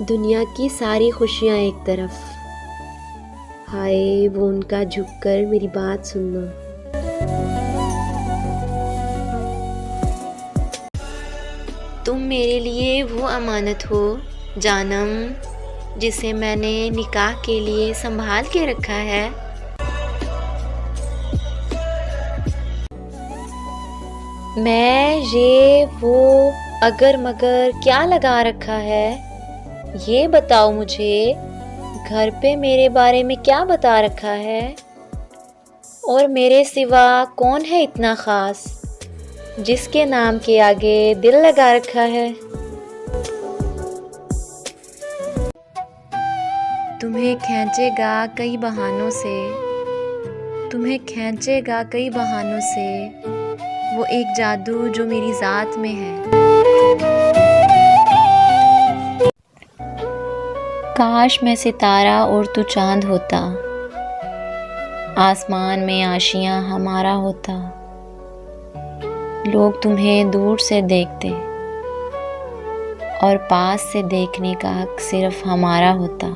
दुनिया की सारी खुशियाँ एक तरफ, हाय वो उनका झुककर मेरी बात सुनना। तुम मेरे लिए वो अमानत हो जानम, जिसे मैंने निकाह के लिए संभाल के रखा है। मैं ये वो अगर मगर क्या लगा रखा है, ये बताओ मुझे। घर पे मेरे बारे में क्या बता रखा है, और मेरे सिवा कौन है इतना ख़ास जिसके नाम के आगे दिल लगा रखा है। तुम्हें खींचेगा कई बहानों से, तुम्हें खींचेगा कई बहानों से वो एक जादू जो मेरी ज़ात में है। काश मैं सितारा और तू चांद होता, आसमान में आशियाँ हमारा होता। लोग तुम्हें दूर से देखते और पास से देखने का हक सिर्फ हमारा होता।